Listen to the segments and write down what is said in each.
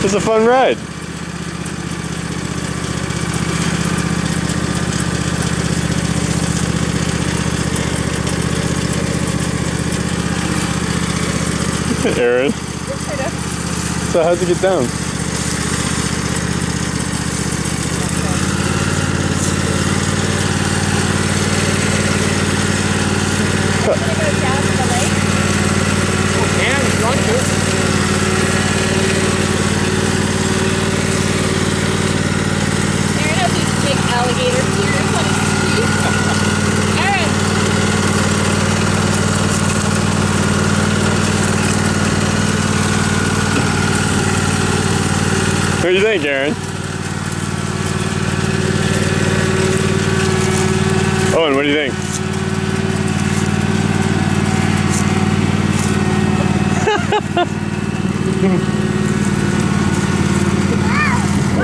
It's a fun ride. Aaron. So how'd you get down? Gonna go down to the lake? We can, if you want to. Aaron has these big alligator ears on his teeth. Aaron! What do you think, Aaron? Owen, what do you think?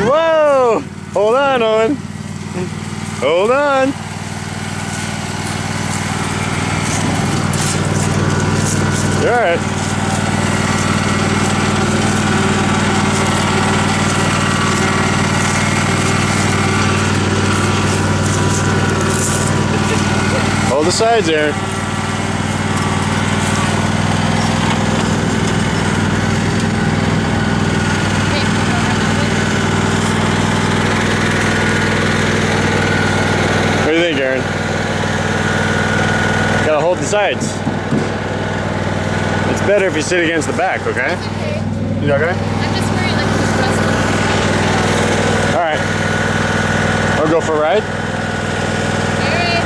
Whoa! Hold on, Owen. Hold on. You're all right. Hold the sides, Aaron. What do you think, Aaron? Gotta hold the sides. It's better if you sit against the back, okay? Okay. You okay? I'm just worried like this rest. Alright. Wanna go for a ride? Alright.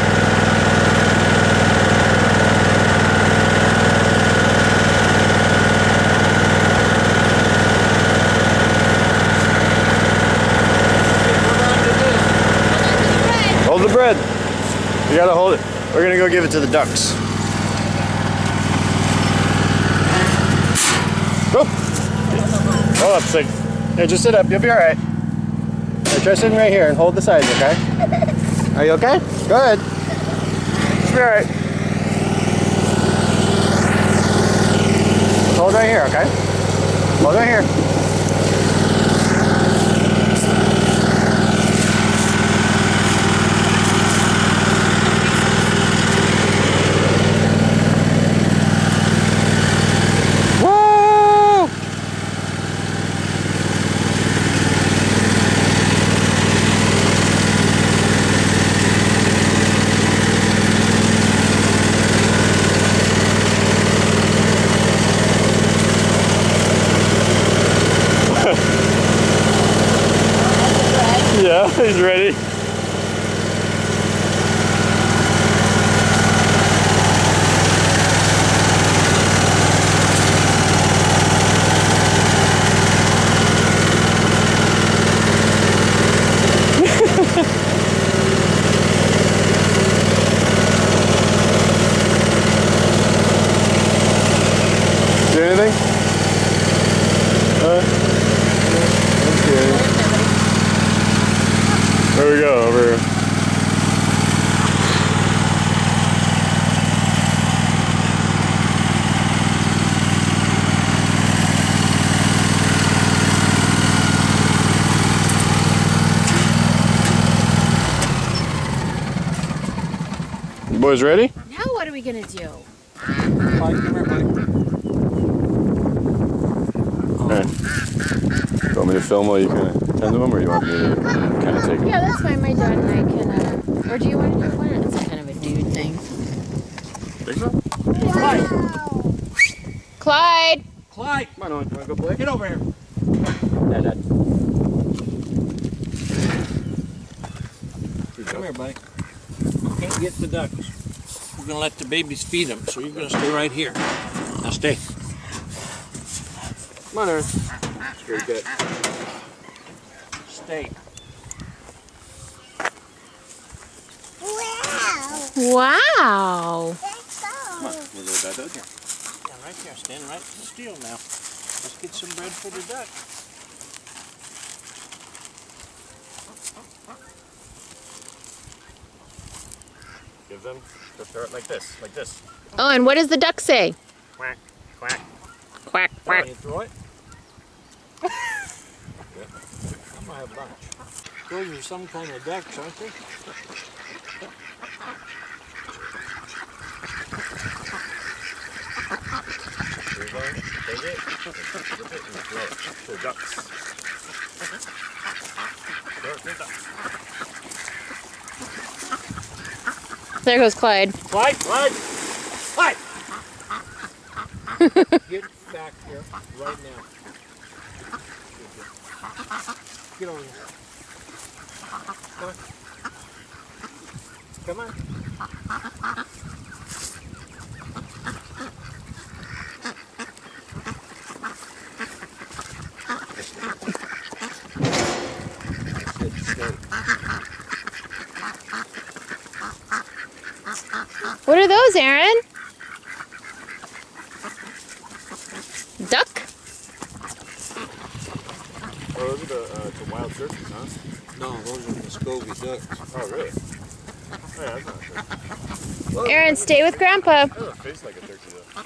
Hold the bread. You gotta hold it. We're gonna go give it to the ducks. Go. Hold up, Sig. Hey, just sit up. You'll be all right. Hey, try sitting right here and hold the sides, okay? Are you okay? Go ahead. Just be all right. Hold right here, okay? Hold right here. Yeah, he's ready. Do anything? Okay. Where we go? Over here. You boys ready? Now what are we gonna do? Mike, come here, Mike. Alright. You want me to film while you kind of tend to them, or you want me to kind of take them? Yeah, that's fine. My dad and I can, or do you want to do one? It's kind of a dude thing. Think so? Clyde! Clyde! Clyde! Come on, Owen. You want to go play? Get over here. Dad. Come here, buddy. You can't get the ducks. We're going to let the babies feed them, so you're going to stay right here. Now stay. Come on, Aaron. Very good. Stay. Wow! Come on, we'll go with that dog here. Yeah, right there. Stand right still now. Let's get some bread for the duck. Give them the ferret like this, like this. Oh, and what does the duck say? Quack, quack. Quack, Why quack. you throw it? I'm gonna have lunch. Those are some kind of ducks, aren't they? Take it, dip it, and throw it. They're ducks. They're ducks. There goes Clyde. Clyde! Clyde! Clyde! Get back here right now. Get over here. Come on. Come on. What are those, Aaron? Duck? Oh, those are the wild turkeys, huh? No, those are Muscovy ducks. Oh, really? Oh, yeah, that's not sure. Aaron, stay with Grandpa. It has a face like a turkey, though. I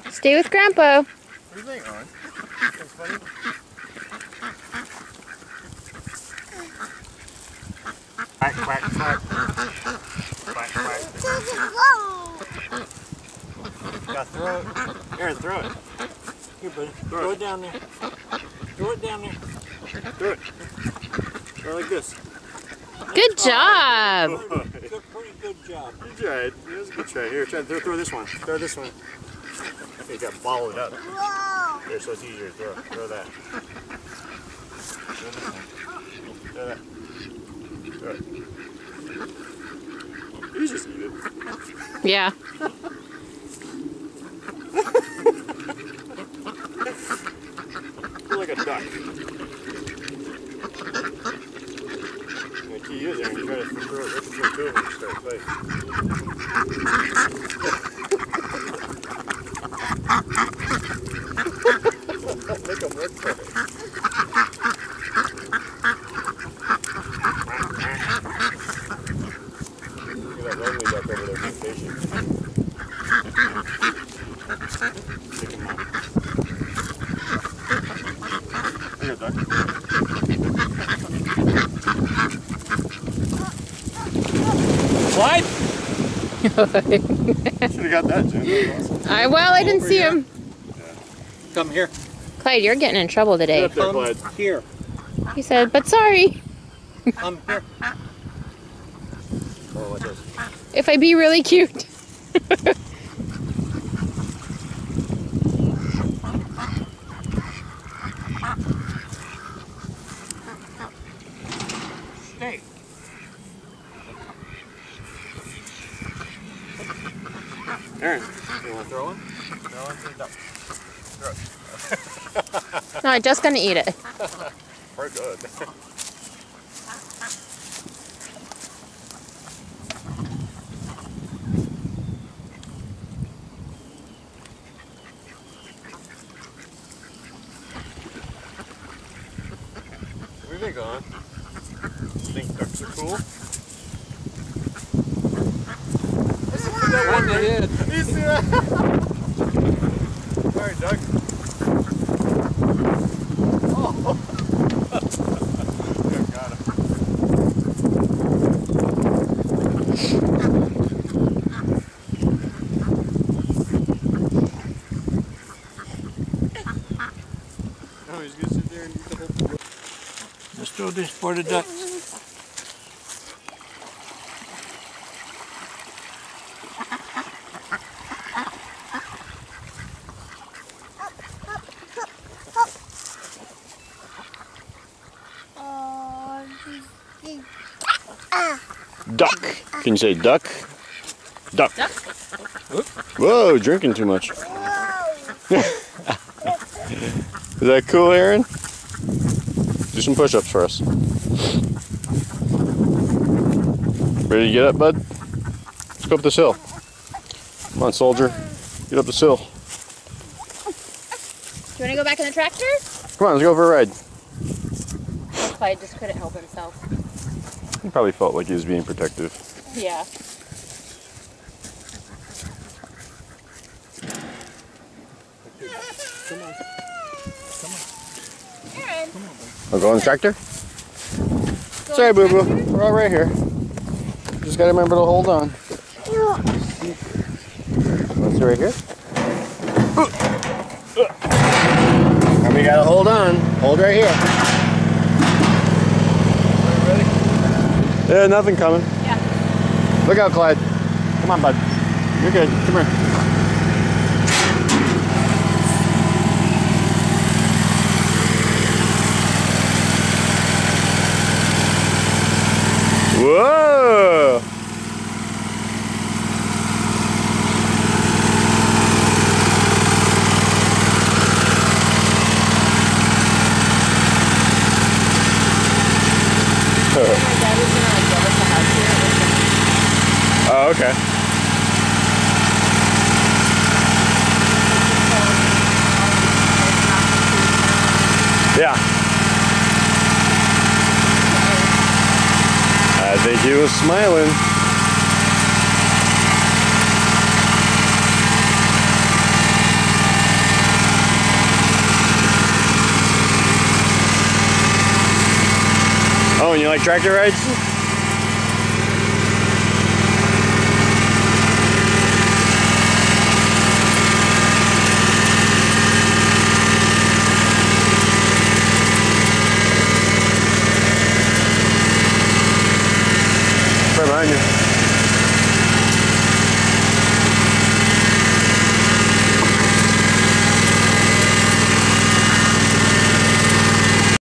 think. Stay with Grandpa. What do you think, Owen? That's funny. Quack, quack, quack. Quack, quack. Yeah, throw it. Aaron, throw it. Here, buddy. Throw it down there. Throw it down there. Throw it. Throw it like this. Good job. Pretty good job. You tried. It was a good try. Here, try throw this one. Throw this one. You got balled up. Here, so it's easier to throw. Throw that. Throw this one. Throw that. Throw it. You just eat it. Yeah. You're like a duck. The key is, Aaron, you gotta throw it right between two of them to start fighting. Make them work for it. Look at that lonely duck over there being patient. Pick him up. Look at that duck. Clyde! Should have got that, Jen. That was awesome. Well, I didn't see him. Come here. Clyde, you're getting in trouble today. Get up there, Clyde. Come here. He said, but sorry. Come here. Oh, watch this. If I be really cute. Stay. Aaron, you want to throw one? Throw one to the duck. Throw it. No, I'm just gonna eat it. We're good. What do you think, Owen? You think ducks are cool? That one that is. You see that? Sorry, duck. Oh. Yeah, got him. No, he's gonna sit there and eat the whole thing. Let's throw this for the ducks. Duck. Can you say duck? Duck. Duck? Whoa, drinking too much. Is that cool, Aaron? Do some push-ups for us. Ready to get up, bud? Let's go up this hill. Come on, soldier. Get up this hill. Do you want to go back in the tractor? Come on, let's go for a ride. Clyde just couldn't help himself. He probably felt like he was being protective. Yeah. Come on. Come on. Owen. We'll go on the tractor? Sorry, boo boo. We're all right here. Just gotta remember to hold on. Let's see right here. And we gotta hold on. Hold right here. Ready? Yeah, nothing coming. Yeah. Look out, Clyde. Come on, bud. You're good. Come here. Whoa! Oh, okay. Yeah. I think he was smiling. Oh, and you like tractor rides? Right behind you.